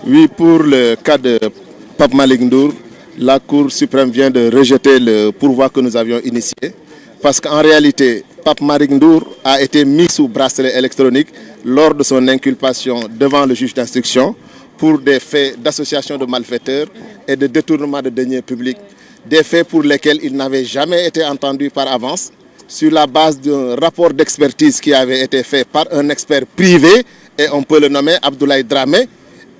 Oui, pour le cas de Pape Malick Ndour, la Cour suprême vient de rejeter le pourvoi que nous avions initié parce qu'en réalité, Pape Malick Ndour a été mis sous bracelet électronique lors de son inculpation devant le juge d'instruction pour des faits d'association de malfaiteurs et de détournement de deniers publics, des faits pour lesquels il n'avait jamais été entendu par avance, sur la base d'un rapport d'expertise qui avait été fait par un expert privé, et on peut le nommer Abdoulaye Dramé,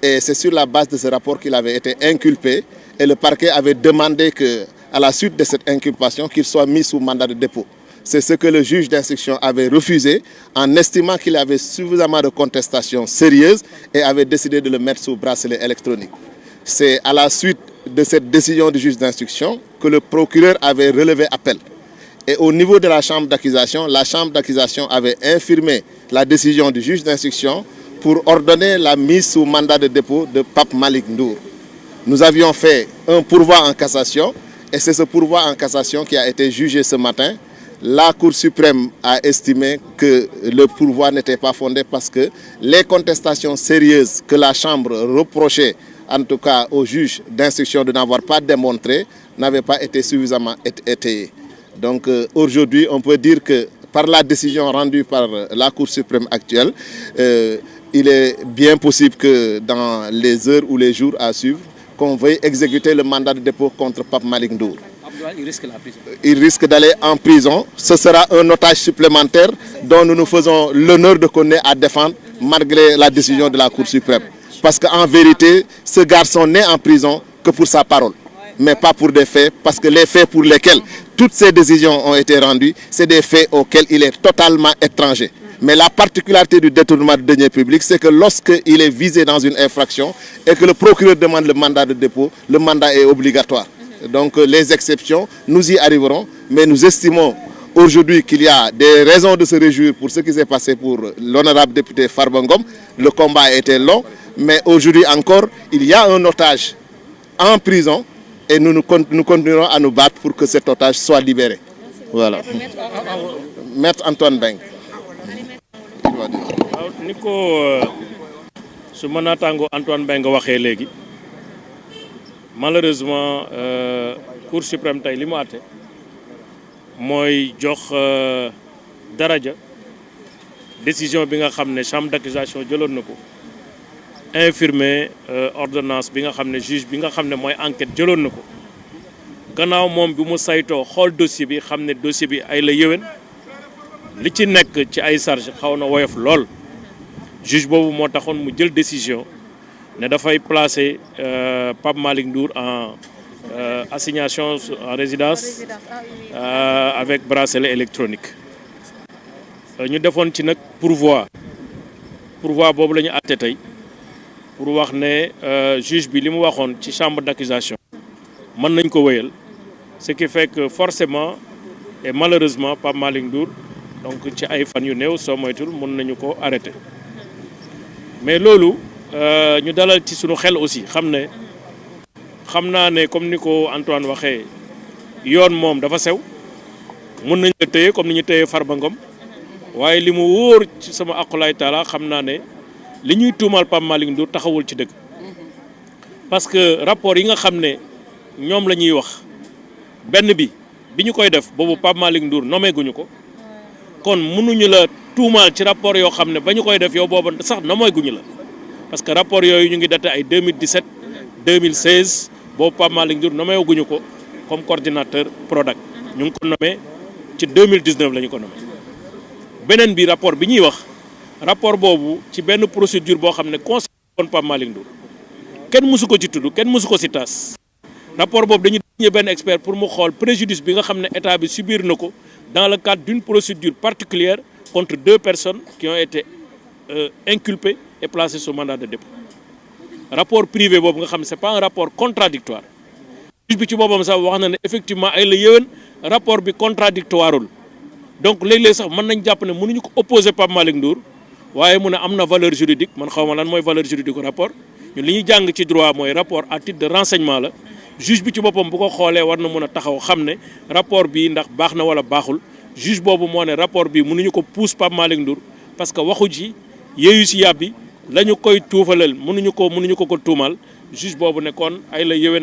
et c'est sur la base de ce rapport qu'il avait été inculpé, et le parquet avait demandé que, à la suite de cette inculpation, qu'il soit mis sous mandat de dépôt. C'est ce que le juge d'instruction avait refusé en estimant qu'il avait suffisamment de contestations sérieuses et avait décidé de le mettre sous bracelet électronique. C'est à la suite de cette décision du juge d'instruction que le procureur avait relevé appel. Et au niveau de la chambre d'accusation avait infirmé la décision du juge d'instruction pour ordonner la mise sous mandat de dépôt de Pape Malick Ndour. Nous avions fait un pourvoi en cassation et c'est ce pourvoi en cassation qui a été jugé ce matin. La Cour suprême a estimé que le pourvoi n'était pas fondé parce que les contestations sérieuses que la Chambre reprochait, en tout cas au juge d'instruction de n'avoir pas démontré, n'avaient pas été suffisamment étayées. Donc aujourd'hui, on peut dire que par la décision rendue par la Cour suprême actuelle, il est bien possible que dans les heures ou les jours à suivre, qu'on veuille exécuter le mandat de dépôt contre Pape Malick Ndour. Il risque la prison. Il risque d'aller en prison. Ce sera un otage supplémentaire dont nous nous faisons l'honneur de connaître à défendre malgré la décision de la Cour suprême. Parce qu'en vérité, ce garçon n'est en prison que pour sa parole, mais pas pour des faits, parce que les faits pour lesquels toutes ces décisions ont été rendues, c'est des faits auxquels il est totalement étranger. Mais la particularité du détournement de deniers publics, c'est que lorsqu'il est visé dans une infraction et que le procureur demande le mandat de dépôt, le mandat est obligatoire. Donc les exceptions, nous y arriverons, mais nous estimons aujourd'hui qu'il y a des raisons de se réjouir pour ce qui s'est passé pour l'honorable député Farba Ngom. Le combat a été long, mais aujourd'hui encore, il y a un otage en prison et nous continuerons à nous battre pour que cet otage soit libéré. Voilà. Maître Antoine Beng. waaw ni ko su ma naataango Antoine Mbengue waxee léegi malheureusement Cour suprême tey li mu àtte mooy jox daraja décision bi nga xam ne chambre d'accusation jëloon na ko infirmer ordonnance bi nga xam ne juge bi nga xam ne mooy enquête jëloon na ko gannaaw moom bi mu saytoo xool dossier bi xam ne dossier bi ay la yéwén li ci nekk ci ay charge xaw na woyof lool juge boobu moo taxoon mu jël décision ne dafay placer Pape Malick Ndour en assignation en résidence avec bracelet électronique ñu defoon ci nag pourvoi boobu la ñu àtte tey pour wax ne juge bi li mu waxoon ci chambre d'accusation mën nañ ko wéyal ce qui fait que forcément et malheureusement Pape Malick Ndour donc ci ay fan yu néew soo moytul mën nañu ko arrêter mais loolu ñu dalal ci sunu xel aussi xam naa ne comme ni ko Antoine waxee yoon moom dafa sew mën nañ la téye comme ni ñu téye Farba Ngom waaye li mu wóor ci sama aqulaay taala xam naa ne li ñuy tuumal Pape Malick Ndour taxawul ci dëgg parce que rapport yi nga xam ne ñoom la ñuy wax benn bi ñu koy def boobu Pape Malick Ndour nommé guñu ko kon mënuñu la tuumaal ci rapport yoo xam ne ba ñu koy def yow booba sax nommé guñu la parce que rapport yooyu ñu ngi daté ay 2017 2016 boobu Pape Malick Ndour nommé guñu ko comme coordinateur Prodac ñu ngi ko nommé ci 2019 la ñu ko nommé beneen bi rapport bi ñuy wax rapport boobu ci benn procédure boo xam ne conseil woon Pape Malick Ndour kenn mësu ko ci tudd kenn mësu ko ci tas rapport boobu dañu désigné benn expert pour mu xool préjudice bi nga xam ne état bi subir na ko dans le cadre d'une procédure particulière contre 2 personnes qui ont été inculpées et placées sous mandat de dépôt rapport privé boobu nga xam ne c'est pas un rapport contradictoire juge bi ci boppam sax wax na ne effectivement ay la yéwén rapport bi contradictoireul donc léeg-léeg sax mën nañ jàpp ne mënuñu ko opposer Pape Malick Ndour waaye mu ne am na valeur juridique man xaw ma lan mooy valeur juridique au rapport ñun li ñuy jàng ci droit mooy rapport à titre de renseignement la juge bi ci boppam bu ko xoolee war na mën a taxaw xam ne rapport bi ndax baax na wala baaxul juge boobu moo ne rapport bi mënuñu ko pousse Pape Malick Ndour parce que waxu ci yeeyu si yàbbi la ñu koy tuufalal mënuñu ko tuumal juge boobu ne kon ay la yéwén